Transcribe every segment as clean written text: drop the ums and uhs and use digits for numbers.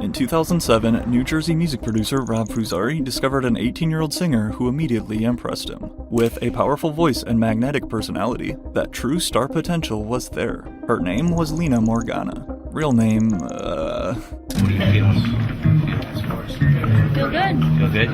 In 2007, New Jersey music producer Rob Fusari discovered an 18-year-old singer who immediately impressed him. With a powerful voice and magnetic personality, that true star potential was there. Her name was Lina Morgana. Real name, What do you feel? Feel good. Feel good?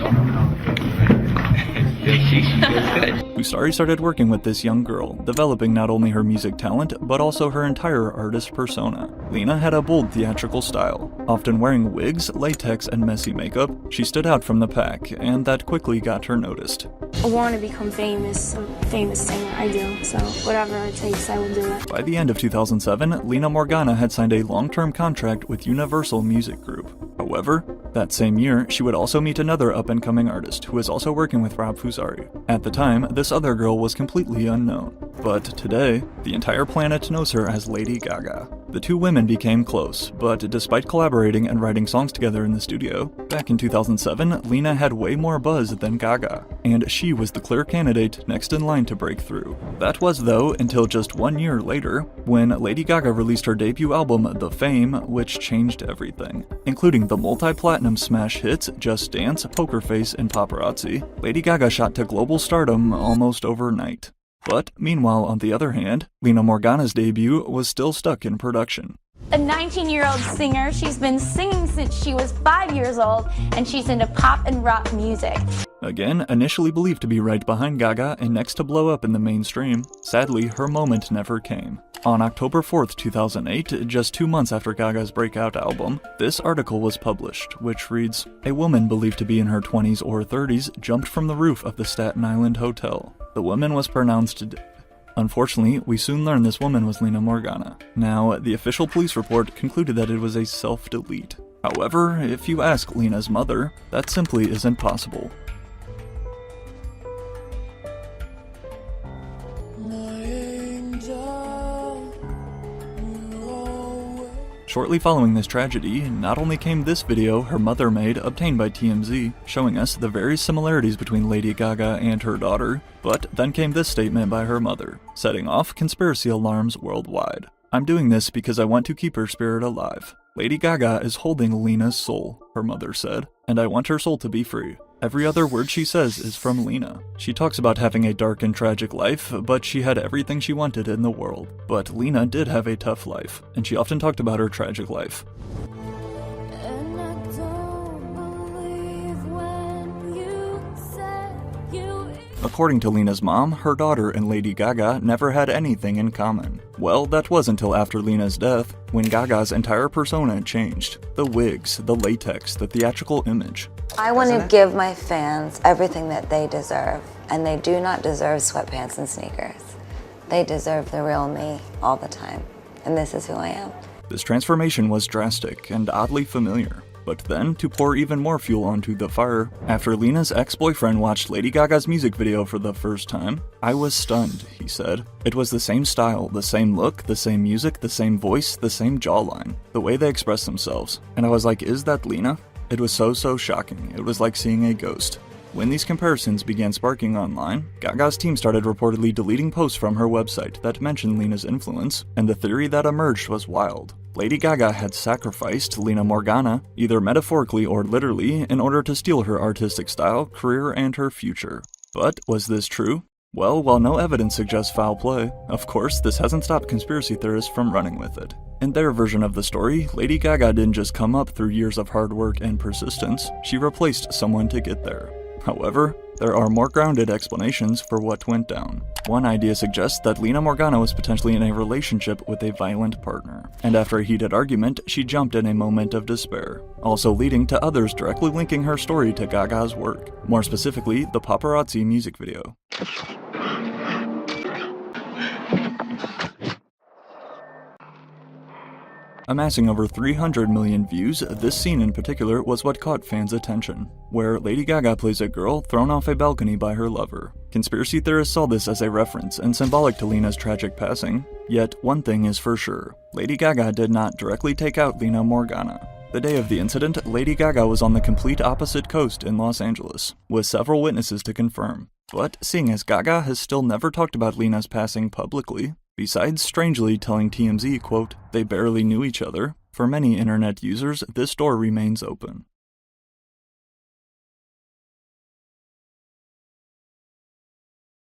She feels good. Fusari started working with this young girl, developing not only her music talent, but also her entire artist persona. Lina had a bold theatrical style. Often wearing wigs, latex, and messy makeup, she stood out from the pack, and that quickly got her noticed. I want to become famous, a famous singer, I do, so whatever it takes, I will do it. By the end of 2007, Lina Morgana had signed a long-term contract with Universal Music Group. However, that same year, she would also meet another up-and-coming artist who was also working with Rob Fusari. At the time, this other girl was completely unknown. But today, the entire planet knows her as Lady Gaga. The two women became close, but despite collaborating and writing songs together in the studio, back in 2007, Lina had way more buzz than Gaga, and she was the clear candidate next in line to break through. That was, though, until just 1 year later, when Lady Gaga released her debut album, The Fame, which changed everything. Including the multi-platinum smash hits Just Dance, Poker Face, and Paparazzi, Lady Gaga shot to global stardom almost overnight. But meanwhile, on the other hand, Lina Morgana's debut was still stuck in production. A 19-year-old singer, she's been singing since she was 5 years old, and she's into pop and rock music. Again, initially believed to be right behind Gaga and next to blow up in the mainstream, sadly, her moment never came. On October 4th, 2008, just 2 months after Gaga's breakout album, this article was published, which reads, "A woman believed to be in her 20s or 30s jumped from the roof of the Staten Island hotel. The woman was pronounced dead." Unfortunately, we soon learned this woman was Lina Morgana. Now, the official police report concluded that it was a self-delete. However, if you ask Lina's mother, that simply isn't possible. Shortly following this tragedy, not only came this video her mother made obtained by TMZ, showing us the various similarities between Lady Gaga and her daughter, but then came this statement by her mother, setting off conspiracy alarms worldwide. "I'm doing this because I want to keep her spirit alive. Lady Gaga is holding Lina's soul," her mother said, "and I want her soul to be free." Every other word she says is from Lina. She talks about having a dark and tragic life, but she had everything she wanted in the world. But Lina did have a tough life, and she often talked about her tragic life. According to Lina's mom, her daughter and Lady Gaga never had anything in common. Well, that was until after Lina's death, when Gaga's entire persona changed. The wigs, the latex, the theatrical image. I want to give my fans everything that they deserve, and they do not deserve sweatpants and sneakers. They deserve the real me all the time, and this is who I am. This transformation was drastic and oddly familiar. But then, to pour even more fuel onto the fire, after Lina's ex-boyfriend watched Lady Gaga's music video for the first time, "I was stunned," he said. "It was the same style, the same look, the same music, the same voice, the same jawline, the way they expressed themselves. And I was like, is that Lina?" It was so shocking. It was like seeing a ghost. When these comparisons began sparking online, Gaga's team started reportedly deleting posts from her website that mentioned Lina's influence, and the theory that emerged was wild. Lady Gaga had sacrificed Lina Morgana, either metaphorically or literally, in order to steal her artistic style, career, and her future. But was this true? Well, while no evidence suggests foul play, of course, this hasn't stopped conspiracy theorists from running with it. In their version of the story, Lady Gaga didn't just come up through years of hard work and persistence, she replaced someone to get there. However, there are more grounded explanations for what went down. One idea suggests that Lina Morgana was potentially in a relationship with a violent partner, and after a heated argument, she jumped in a moment of despair, also leading to others directly linking her story to Gaga's work, more specifically the Paparazzi music video. Amassing over 300 million views, this scene in particular was what caught fans' attention, where Lady Gaga plays a girl thrown off a balcony by her lover. Conspiracy theorists saw this as a reference and symbolic to Lina's tragic passing, yet one thing is for sure, Lady Gaga did not directly take out Lina Morgana. The day of the incident, Lady Gaga was on the complete opposite coast in Los Angeles, with several witnesses to confirm. But seeing as Gaga has still never talked about Lina's passing publicly, besides strangely telling TMZ, quote, they barely knew each other, For many internet users, this door remains open.